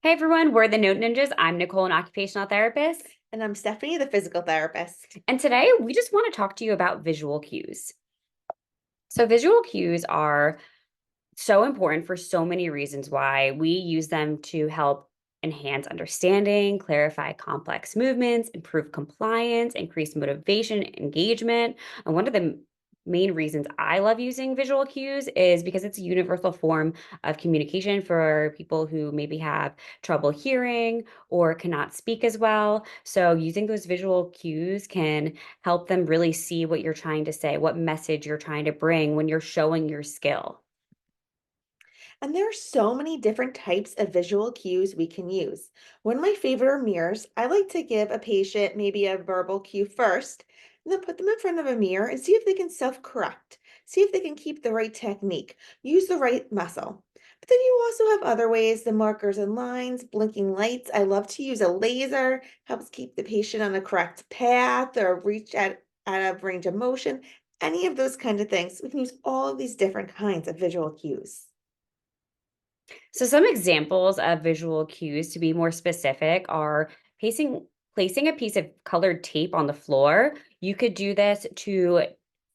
Hey everyone, we're the Note Ninjas. I'm Nicole, an occupational therapist. And I'm Stephanie, the physical therapist. And today we just want to talk to you about visual cues. So, visual cues are so important for so many reasons why we use them to help enhance understanding, clarify complex movements, improve compliance, increase motivation, engagement. And one of the main reasons I love using visual cues is because it's a universal form of communication for people who maybe have trouble hearing or cannot speak as well. So, using those visual cues can help them really see what you're trying to say, what message you're trying to bring when you're showing your skill. And there are so many different types of visual cues we can use. One of my favorite are mirrors. I like to give a patient maybe a verbal cue first, and then put them in front of a mirror and see if they can self-correct. See if they can keep the right technique, use the right muscle. But then you also have other ways, the markers and lines, blinking lights. I love to use a laser, helps keep the patient on the correct path or reach at a range of motion. Any of those kind of things. We can use all of these different kinds of visual cues. So some examples of visual cues to be more specific are placing a piece of colored tape on the floor. You could do this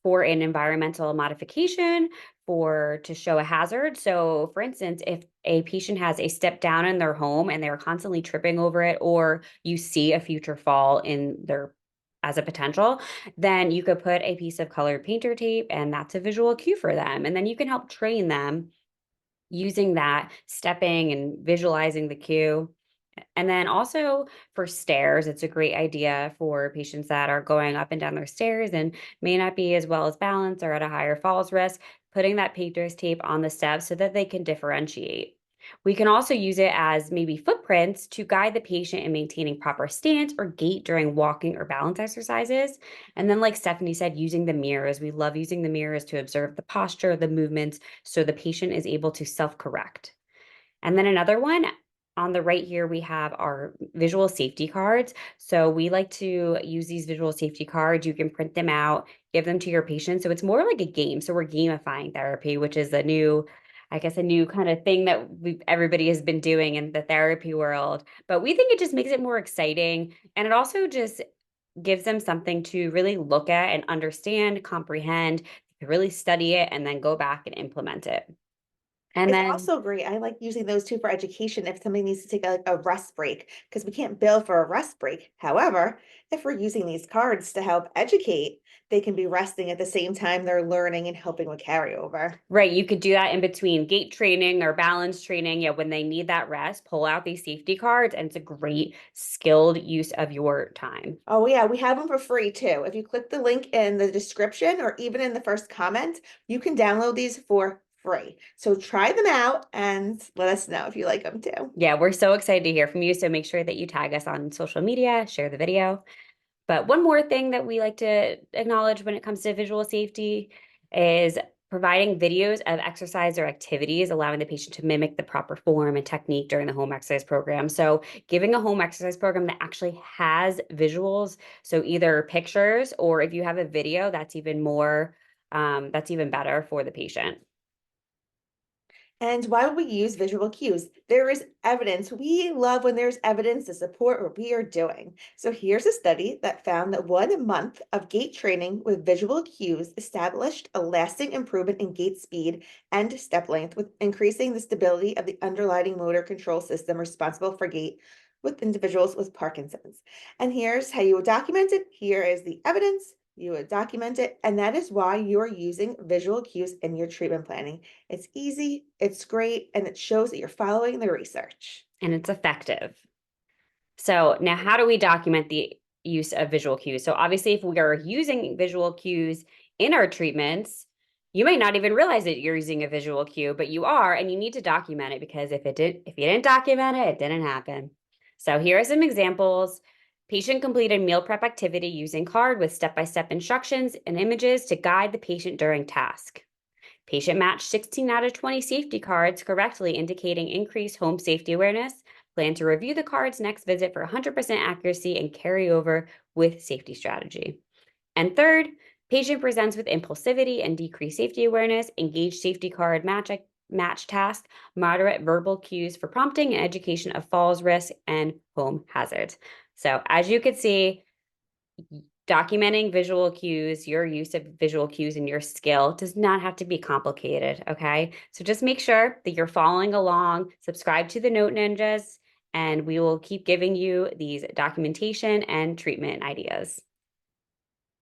for an environmental modification, for to show a hazard. So for instance, if a patient has a step down in their home and they're constantly tripping over it, or you see a future fall in their as a potential, then you could put a piece of colored painter tape and that's a visual cue for them. And then you can help train them using that, stepping and visualizing the cue. And then also for stairs, it's a great idea for patients that are going up and down their stairs and may not be as well as balanced or at a higher falls risk, putting that painter's tape on the steps so that they can differentiate. We can also use it as maybe footprints to guide the patient in maintaining proper stance or gait during walking or balance exercises. And then, like Stephanie said, using the mirrors. We love using the mirrors to observe the posture, the movements, so the patient is able to self correct. And then another one on the right here, we have our visual safety cards. So we like to use these visual safety cards. You can print them out, give them to your patient. So it's more like a game. So we're gamifying therapy, which is a new kind of thing that everybody has been doing in the therapy world. But we think it just makes it more exciting. And it also just gives them something to really look at and understand, comprehend, to really study it, and then go back and implement it. And It's then also great. I like using those too for education if somebody needs to take a rest break because we can't bill for a rest break. However, if we're using these cards to help educate, they can be resting at the same time they're learning and helping with carryover. right, you could do that in between gait training or balance training. Yeah, when they need that rest, pull out these safety cards, and it's a great skilled use of your time. Oh, yeah, we have them for free too. If you click the link in the description or even in the first comment, you can download these for free. So try them out and let us know if you like them too. Yeah, we're so excited to hear from you. So make sure that you tag us on social media, share the video. But one more thing that we like to acknowledge when it comes to visual safety is providing videos of exercise or activities, allowing the patient to mimic the proper form and technique during the home exercise program. So, giving a home exercise program that actually has visuals, so either pictures or if you have a video, that's even better for the patient. And why would we use visual cues? There is evidence. We love when there's evidence to support what we are doing. So here's a study that found that 1 month of gait training with visual cues established a lasting improvement in gait speed and step length, with increasing the stability of the underlying motor control system responsible for gait with individuals with Parkinson's. And here's how you would document it. Here is the evidence. You would document it, and that is why you're using visual cues in your treatment planning. It's easy, it's great, and it shows that you're following the research. And it's effective. So, now how do we document the use of visual cues? So, obviously, if we are using visual cues in our treatments, you might not even realize that you're using a visual cue, but you are, and you need to document it because if you didn't document it, it didn't happen. So, here are some examples. Patient completed meal prep activity using card with step-by-step instructions and images to guide the patient during task. Patient matched 16 out of 20 safety cards correctly, indicating increased home safety awareness. Plan to review the cards next visit for 100% accuracy and carry over with safety strategy. And third, patient presents with impulsivity and decreased safety awareness. Engaged safety card match task, moderate verbal cues for prompting and education of falls risk and home hazards. So as you can see, documenting visual cues, your use of visual cues and your skill does not have to be complicated, okay? So just make sure that you're following along, subscribe to the Note Ninjas, and we will keep giving you these documentation and treatment ideas.